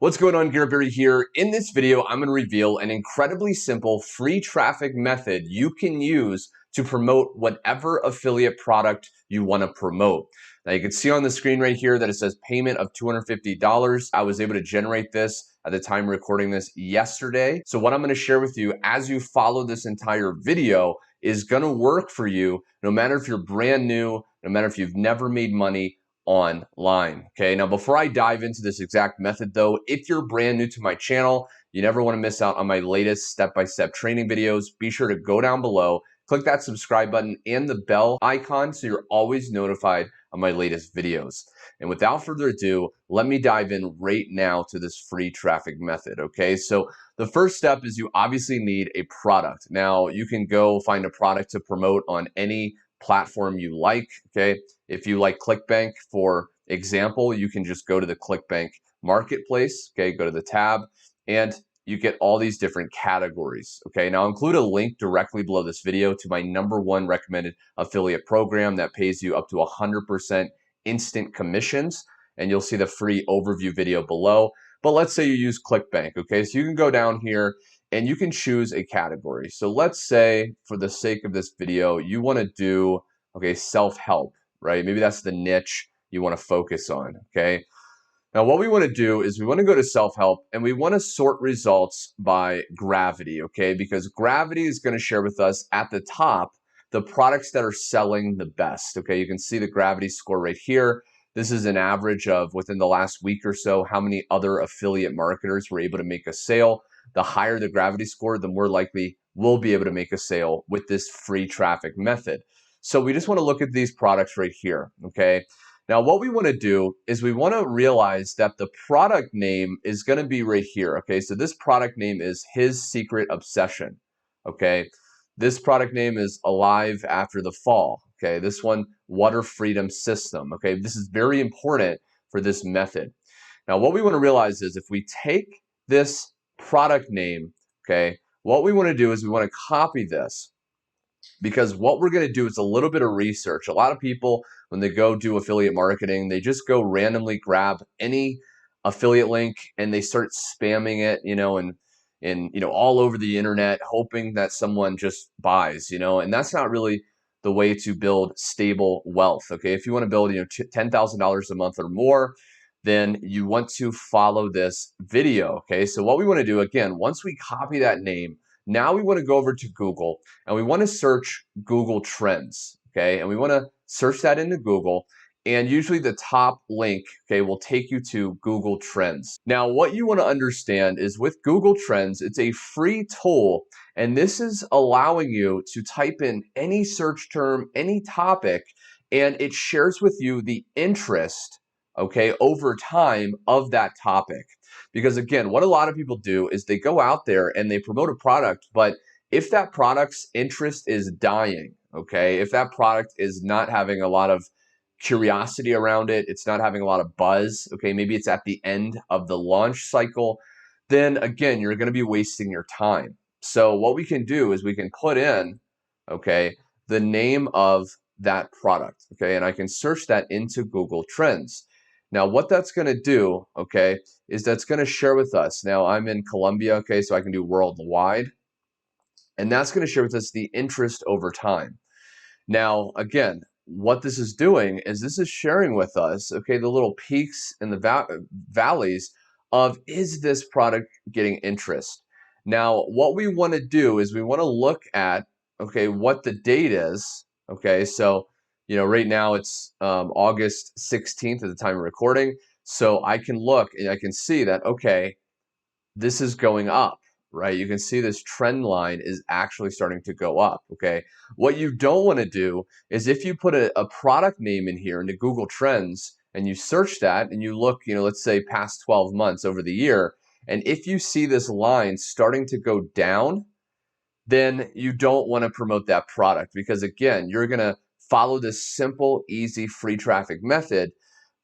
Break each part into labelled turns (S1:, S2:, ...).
S1: What's going on, Garrett here. In this video, I'm going to reveal an incredibly simple free traffic method you can use to promote whatever affiliate product you want to promote. Now you can see on the screen right here that it says payment of $250. I was able to generate this at the time recording this yesterday. So what I'm going to share with you as you follow this entire video is going to work for you no matter if you're brand new, no matter if you've never made money online. Okay, now before I dive into this exact method though, if you're brand new to my channel, you never want to miss out on my latest step-by-step training videos, be sure to go down below, click that subscribe button and the bell icon so you're always notified of my latest videos. And without further ado, let me dive in right now to this free traffic method. Okay, so the first step is you obviously need a product. Now you can go find a product to promote on any platform you like. Okay, if you like ClickBank, for example, you can just go to the ClickBank marketplace. Okay, go to the tab and you get all these different categories. Okay, now I'll include a link directly below this video to my #1 recommended affiliate program that pays you up to 100% instant commissions, and you'll see the free overview video below. But let's say you use ClickBank. Okay, so you can go down here and you can choose a category. So let's say, for the sake of this video, you want to do, okay, self-help, right? Maybe that's the niche you want to focus on, okay? Now, what we want to do is we want to go to self-help and we want to sort results by gravity, okay? Because gravity is going to share with us at the top the products that are selling the best, okay? You can see the gravity score right here. This is an average of within the last week or so, how many other affiliate marketers were able to make a sale. The higher the gravity score, the more likely we'll be able to make a sale with this free traffic method. So we just want to look at these products right here, okay? Now, what we want to do is we want to realize that the product name is going to be right here, okay? So this product name is His Secret Obsession, okay? This product name is Alive After the Fall, okay? This one, Water Freedom System, okay? This is very important for this method. Now, what we want to realize is if we take this product name, okay, what we want to do is we want to copy this, because what we're going to do is a little bit of research. A lot of people, when they go do affiliate marketing, they just go randomly grab any affiliate link and they start spamming it, and all over the internet, hoping that someone just buys, and that's not really the way to build stable wealth. Okay, if you want to build, $10,000 a month or more, then you want to follow this video. Okay, so what we want to do, again, once we copy that name, now we want to go over to Google and we want to search Google Trends. Okay, and we want to search that into Google, and usually the top link, okay, will take you to Google Trends. Now, what you want to understand is with Google Trends, it's a free tool, and this is allowing you to type in any search term, any topic, and it shares with you the interest, okay, over time of that topic. Because again, what a lot of people do is they go out there and they promote a product, but if that product's interest is dying, okay, if that product is not having a lot of curiosity around it, it's not having a lot of buzz, okay, maybe it's at the end of the launch cycle, then again, you're going to be wasting your time. So what we can do is we can put in, okay, the name of that product, okay, and I can search that into Google Trends. Now, what that's going to do, okay, is that's going to share with us. Now, I'm in Colombia, okay, so I can do worldwide, and that's going to share with us the interest over time. Now, again, what this is doing is this is sharing with us, okay, the little peaks and the valleys of, is this product getting interest? Now, what we want to do is we want to look at, okay, what the date is, okay, so right now it's August 16th at the time of recording. So I can look and I can see that, okay, this is going up, right? You can see this trend line is actually starting to go up, okay? What you don't want to do is if you put a product name in here into Google Trends and you search that and you look, let's say past 12 months over the year, and if you see this line starting to go down, then you don't want to promote that product, because again, you're going to follow this simple, easy, free traffic method.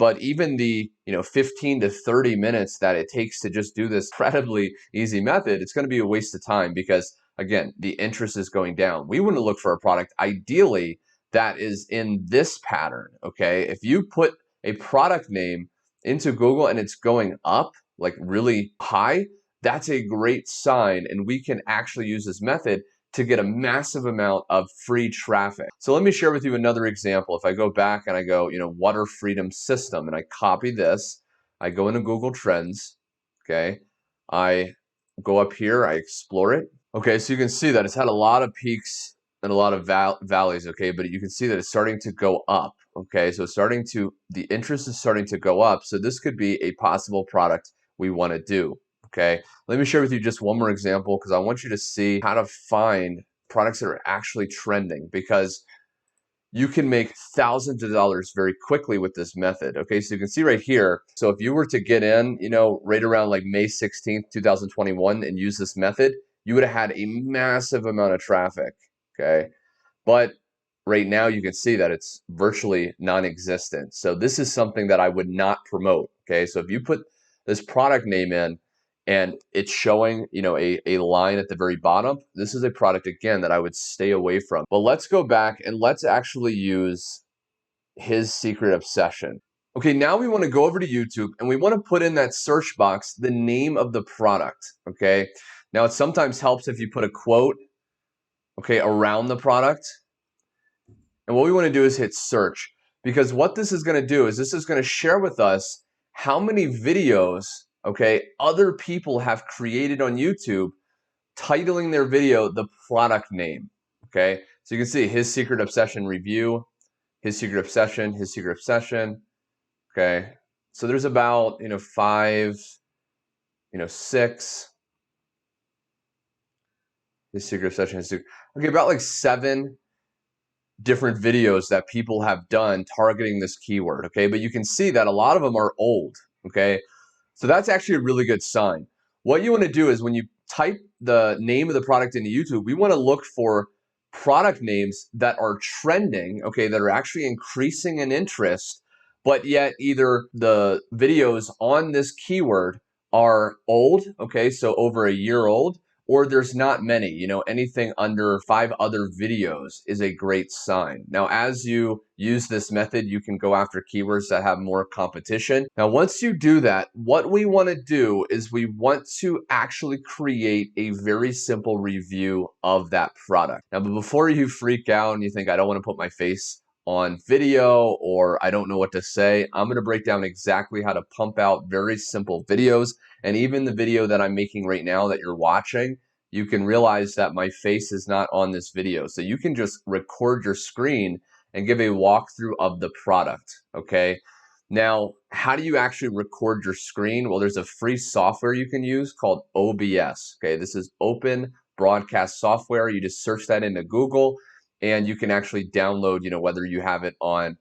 S1: But even the 15 to 30 minutes that it takes to just do this incredibly easy method, it's going to be a waste of time, because again, the interest is going down. We want to look for a product ideally that is in this pattern, okay? If you put a product name into Google and it's going up, like really high, that's a great sign, and we can actually use this method to get a massive amount of free traffic. So let me share with you another example. If I go back and I go, water freedom system, and I copy this, I go into Google Trends, okay? I go up here, I explore it. Okay, so you can see that it's had a lot of peaks and a lot of valleys, okay? But you can see that it's starting to go up, okay? So the interest is starting to go up. So this could be a possible product we want to do, okay? Let me share with you just one more example because I want you to see how to find products that are actually trending, because you can make thousands of dollars very quickly with this method. Okay, so you can see right here. So if you were to get in, right around like May 16th, 2021 and use this method, you would have had a massive amount of traffic. Okay, but right now you can see that it's virtually non-existent. So this is something that I would not promote. Okay, so if you put this product name in and it's showing, a line at the very bottom, this is a product, again, that I would stay away from. But let's go back and let's actually use his secret obsession. Okay, now we want to go over to YouTube and we want to put in that search box the name of the product. Okay, now it sometimes helps if you put a quote, okay, around the product. And what we want to do is hit search, because what this is going to do is this is going to share with us how many videos, okay, other people have created on YouTube titling their video the product name. Okay, so you can see his secret obsession review, his secret obsession, his secret obsession. Okay, so there's about 5, 6, his secret obsession, okay, about like 7 different videos that people have done targeting this keyword. Okay, but you can see that a lot of them are old. Okay, so that's actually a really good sign. What you want to do is when you type the name of the product into YouTube, we want to look for product names that are trending, okay, that are actually increasing in interest, but yet either the videos on this keyword are old, okay, so over a year old, or there's not many. Anything under 5 other videos is a great sign. Now, as you use this method, you can go after keywords that have more competition. Now, once you do that, what we want to do is we want to actually create a very simple review of that product. Now, but before you freak out and you think, I don't want to put my face on video, or I don't know what to say, I'm going to break down exactly how to pump out very simple videos. And even the video that I'm making right now that you're watching, you can realize that my face is not on this video. So you can just record your screen and give a walkthrough of the product, okay? Now, how do you actually record your screen? Well, there's a free software you can use called OBS, okay? This is Open Broadcast Software. You just search that into Google, and you can actually download, whether you have it on,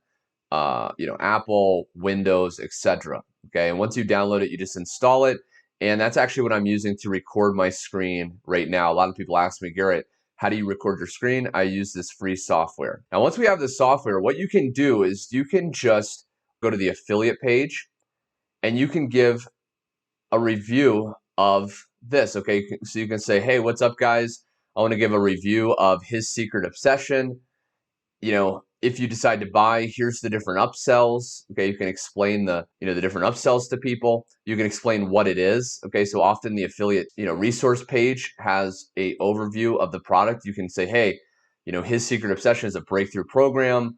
S1: Apple, Windows, etc. Okay, and once you download it, you just install it. And that's actually what I'm using to record my screen right now. A lot of people ask me, Garrett, how do you record your screen? I use this free software. Now, once we have the software, what you can do is you can just go to the affiliate page and you can give a review of this, okay? So you can say, hey, what's up, guys? I want to give a review of his secret obsession. If you decide to buy, here's the different upsells. Okay, you can explain the different upsells to people. You can explain what it is. Okay, so often the affiliate resource page has a overview of the product. You can say, hey, his secret obsession is a breakthrough program,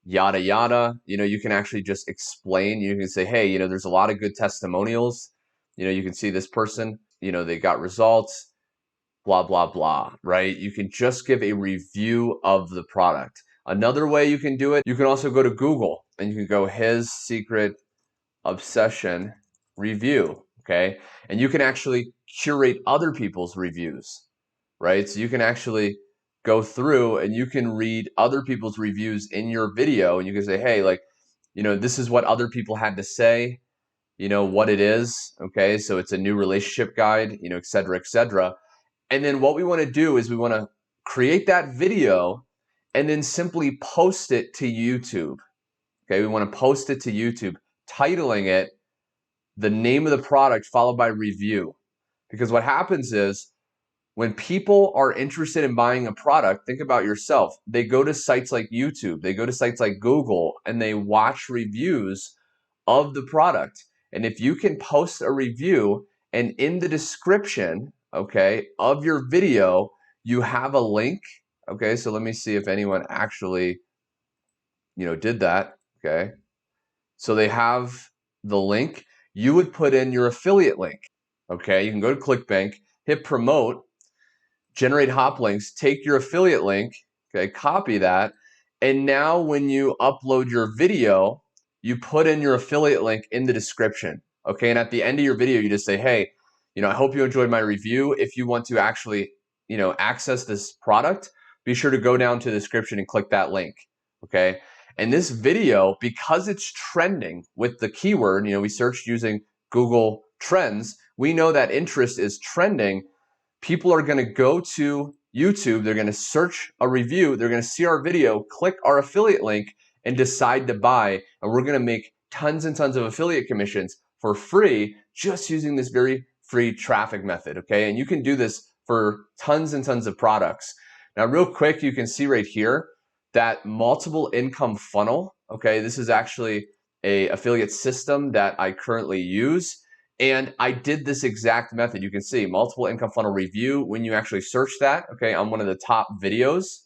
S1: yada yada. You can actually just explain. You can say, hey, there's a lot of good testimonials. You can see this person, they got results, blah blah blah, right? You can just give a review of the product. Another way you can do it, you can also go to Google and you can go his secret obsession review, okay? And you can actually curate other people's reviews, right? So you can actually go through and you can read other people's reviews in your video, and you can say, hey, like, this is what other people had to say, what it is, okay? So it's a new relationship guide, et cetera, et cetera. And then what we want to do is we want to create that video and then simply post it to YouTube. Okay, we want to post it to YouTube, titling it the name of the product followed by review. Because what happens is when people are interested in buying a product, think about yourself. They go to sites like YouTube, they go to sites like Google, and they watch reviews of the product. And if you can post a review and in the description, okay, of your video, you have a link. Okay, so let me see if anyone actually, did that. Okay, so they have the link. You would put in your affiliate link. Okay, you can go to ClickBank, hit promote, generate hop links, take your affiliate link, okay, copy that, and now when you upload your video, you put in your affiliate link in the description, okay? And at the end of your video, you just say, hey, I hope you enjoyed my review. If you want to actually, access this product, be sure to go down to the description and click that link, okay? And this video, because it's trending with the keyword, we searched using Google Trends, we know that interest is trending. People are going to go to YouTube, they're going to search a review, they're going to see our video, click our affiliate link, and decide to buy. And we're going to make tons and tons of affiliate commissions for free just using this very free traffic method, okay? And you can do this for tons and tons of products. Now, real quick, you can see right here that multiple income funnel, okay? This is actually an affiliate system that I currently use. And I did this exact method. You can see multiple income funnel review when you actually search that, okay, on one of the top videos.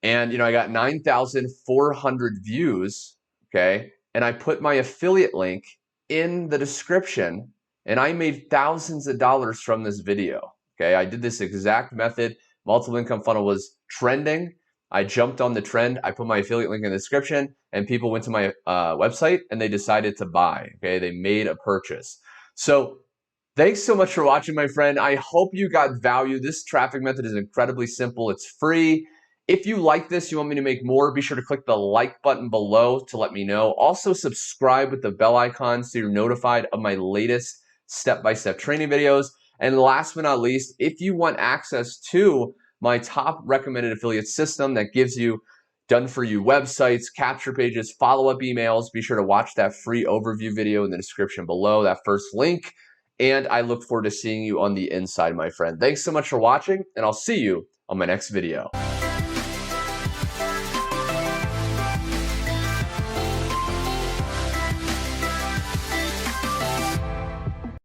S1: And, I got 9,400 views, okay? And I put my affiliate link in the description and I made thousands of dollars from this video, okay? I did this exact method. Multiple income funnel was trending. I jumped on the trend. I put my affiliate link in the description and people went to my website and they decided to buy, okay? They made a purchase. So thanks so much for watching, my friend. I hope you got value. This traffic method is incredibly simple. It's free. If you like this, you want me to make more, be sure to click the like button below to let me know. Also subscribe with the bell icon so you're notified of my latest step-by-step training videos. And last but not least, if you want access to my top recommended affiliate system that gives you done-for-you websites, capture pages, follow-up emails, be sure to watch that free overview video in the description below, that first link. And I look forward to seeing you on the inside, my friend. Thanks so much for watching, and I'll see you on my next video.